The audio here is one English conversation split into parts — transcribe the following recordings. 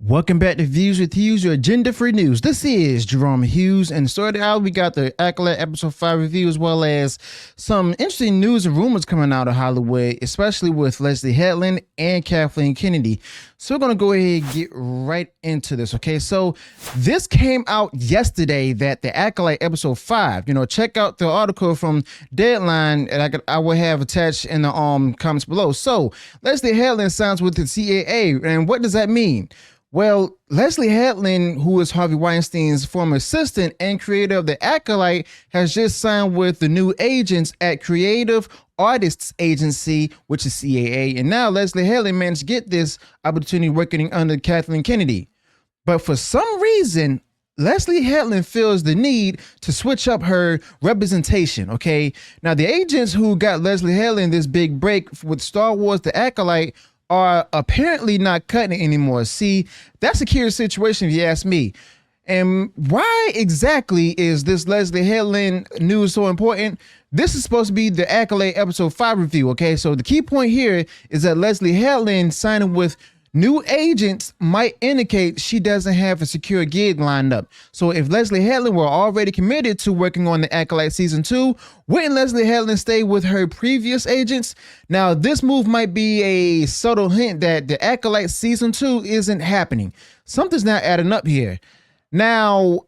Welcome back to Views with Hughes, your agenda-free news. This is Jerome Hughes, and started out, we got the Acolyte episode 5 review, as well as some interesting news and rumors coming out of Hollywood, especially with Leslye Headland and Kathleen Kennedy. So we're going to go ahead and get right into this, okay? So this came out yesterday that the Acolyte episode 5, check out the article from Deadline, and I will have attached in the comments below. So Leslye Headland signs with the CAA, and what does that mean? Well, Leslye Headland, who is Harvey Weinstein's former assistant and creator of the Acolyte, has just signed with the new agents at Creative Artists Agency, which is CAA. And now Leslye Headland managed to get this opportunity working under Kathleen Kennedy. But for some reason, Leslye Headland feels the need to switch up her representation, okay? Now, the agents who got Leslye Headland this big break with Star Wars The Acolyte are apparently not cutting it anymore. See, that's a curious situation if you ask me. And why exactly is this Leslye Headland news so important? This is supposed to be the Acolyte episode 5 review, okay? So the key point here is that Leslye Headland signing with new agents might indicate she doesn't have a secure gig lined up. So if Leslye Headland were already committed to working on the Acolyte season 2, wouldn't Leslye Headland stay with her previous agents? Now, this move might be a subtle hint that the Acolyte season 2 isn't happening. Something's not adding up here. Now,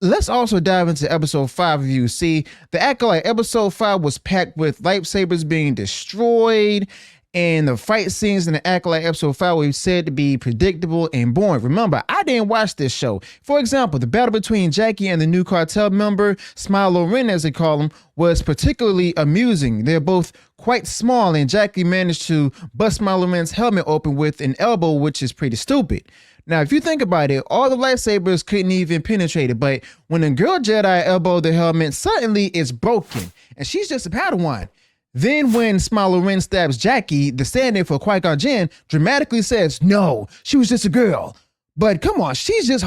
let's also dive into episode 5 review. See, the Acolyte episode 5 was packed with lightsabers being destroyed, and the fight scenes in the Acolyte episode 5 were said to be predictable and boring. Remember, I didn't watch this show. For example, the battle between Jackie and the new cartel member, Smilo Ren as they call him, was particularly amusing. They're both quite small, and Jackie managed to bust Smilo Ren's helmet open with an elbow, which is pretty stupid. Now, if you think about it, all the lightsabers couldn't even penetrate it, but when a girl Jedi elbowed the helmet, suddenly it's broken, and she's just a Padawan. Then when Smilo Ren stabs Jackie, the stand-in for Qui-Gon Jinn dramatically says, no, she was just a girl. But come on, she's just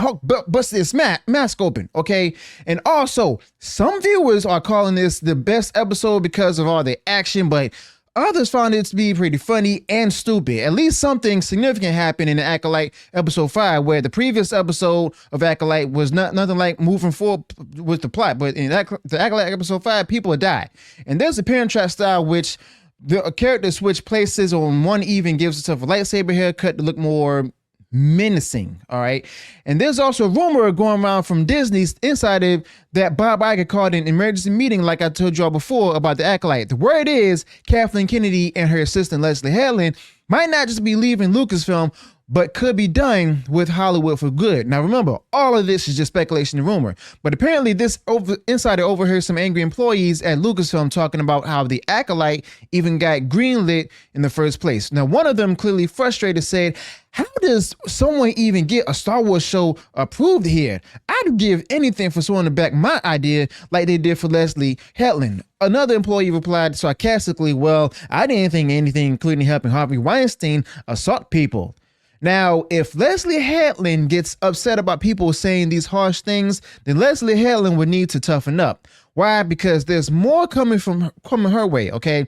busted his mask open, okay? And also, some viewers are calling this the best episode because of all the action, but others found it to be pretty funny and stupid. At least something significant happened in the Acolyte episode 5, where the previous episode of Acolyte was nothing like moving forward with the plot. But in the Acolyte episode 5, people die. And there's a Parent Trap style, which the character switch places on one even gives itself a lightsaber haircut to look more menacing. All right. And there's also a rumor going around from Disney's insider that Bob Iger called an emergency meeting, like I told y'all before, about the Acolyte. The word is Kathleen Kennedy and her assistant Leslye Headland might not just be leaving Lucasfilm, but could be done with Hollywood for good. Now remember, all of this is just speculation and rumor, but apparently this insider overheard some angry employees at Lucasfilm talking about how the Acolyte even got greenlit in the first place. Now one of them, clearly frustrated, said, how does someone even get a Star Wars show approved here? I'd give anything for someone to back my idea like they did for Leslye Headland. Another employee replied sarcastically, well, I didn't think anything including helping Harvey Weinstein assault people. Now, if Leslye Headland gets upset about people saying these harsh things, then Leslye Headland would need to toughen up. Why? Because there's more coming her way, okay?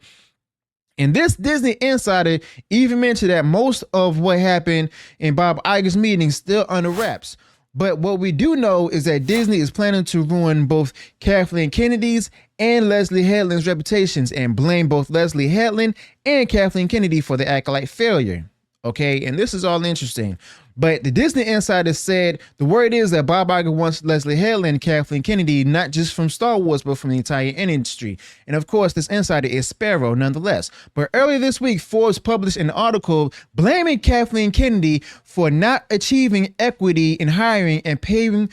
And this Disney insider even mentioned that most of what happened in Bob Iger's meeting still under wraps. But what we do know is that Disney is planning to ruin both Kathleen Kennedy's and Leslye Headland's reputations and blame both Leslye Headland and Kathleen Kennedy for the Acolyte failure. Okay, and this is all interesting. But the Disney insider said the word is that Bob Iger wants Leslye Headland and Kathleen Kennedy, not just from Star Wars, but from the entire industry. And of course, this insider is Sparrow nonetheless. But earlier this week, Forbes published an article blaming Kathleen Kennedy for not achieving equity in hiring and paying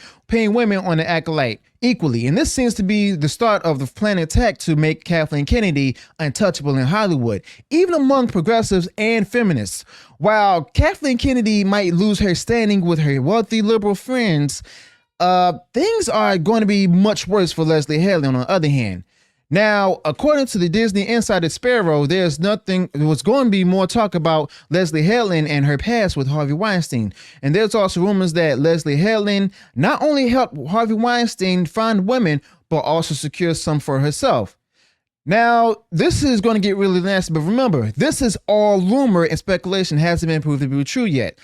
women on the Acolyte equally. And this seems to be the start of the planned attack to make Kathleen Kennedy untouchable in Hollywood, even among progressives and feminists. While Kathleen Kennedy might lose her standing with her wealthy liberal friends, things are going to be much worse for Leslye Headland on the other hand. Now, according to the Disney insider Sparrow, there was going to be more talk about Leslye Headland and her past with Harvey Weinstein. And there's also rumors that Leslye Headland not only helped Harvey Weinstein find women, but also secure some for herself. Now, this is going to get really nasty, but remember, this is all rumor and speculation, hasn't been proved to be true yet.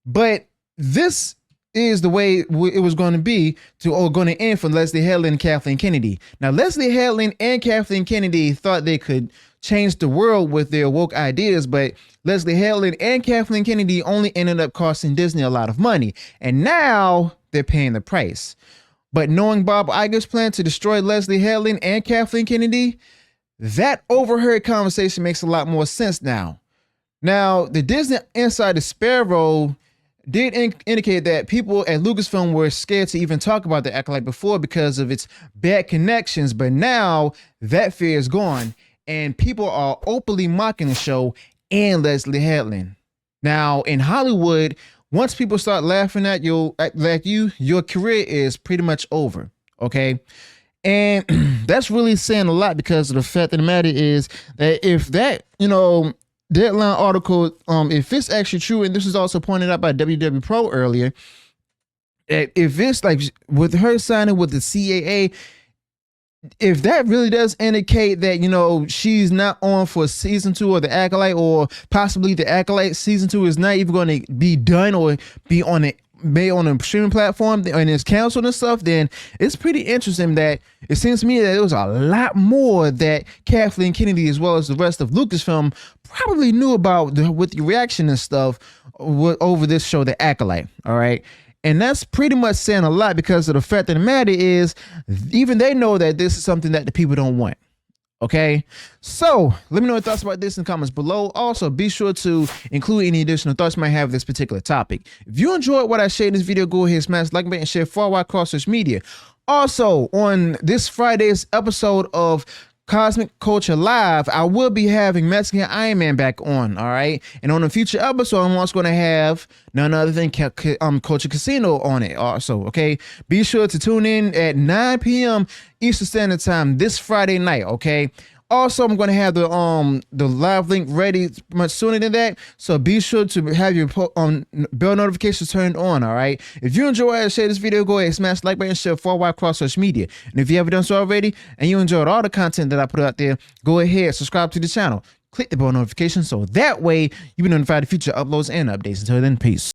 But this is the way it was going to be going to end for Leslye Headland and Kathleen Kennedy. Now, Leslye Headland and Kathleen Kennedy thought they could change the world with their woke ideas, but Leslye Headland and Kathleen Kennedy only ended up costing Disney a lot of money, and now they're paying the price. But knowing Bob Iger's plan to destroy Leslye Headland and Kathleen Kennedy, that overheard conversation makes a lot more sense now. Now, the Disney insider Sparrow did indicate that people at Lucasfilm were scared to even talk about the Acolyte before because of its bad connections, but now that fear is gone, and people are openly mocking the show and Leslye Headland. Now, in Hollywood, once people start laughing at you, your career is pretty much over, okay? And that's really saying a lot, because of the fact of the matter is that if that, Deadline article, if it's actually true, and this is also pointed out by WW Pro earlier, if it's like with her signing with the CAA, if that really does indicate that, she's not on for season 2 of the Acolyte, or possibly the Acolyte season 2 is not even going to be done or be on a streaming platform and it's canceled and stuff, then it's pretty interesting that it seems to me that there was a lot more that Kathleen Kennedy, as well as the rest of Lucasfilm, probably knew about with the reaction and stuff over this show, The Acolyte. All right. And that's pretty much saying a lot, because of the fact of the matter is, even they know that this is something that the people don't want. Okay, so let me know your thoughts about this in the comments below. Also, be sure to include any additional thoughts you might have this particular topic. If you enjoyed what I shared in this video, go ahead, smash the like button and share far wide across social media. Also, on this Friday's episode of Cosmic Culture Live, I will be having Mexican Iron Man back on, all right? And on a future episode, I'm also going to have none other than Culture Casino on it also, okay? Be sure to tune in at 9 p.m. Eastern Standard Time this Friday night, okay? Also, I'm going to have the live link ready much sooner than that, so be sure to have your bell notifications turned on, all right? If you enjoyed and share this video, go ahead, smash the like button and share far wide across social media. And if you haven't done so already and you enjoyed all the content that I put out there, go ahead, subscribe to the channel, click the bell notification so that way you'll be notified of future uploads and updates. Until then, peace.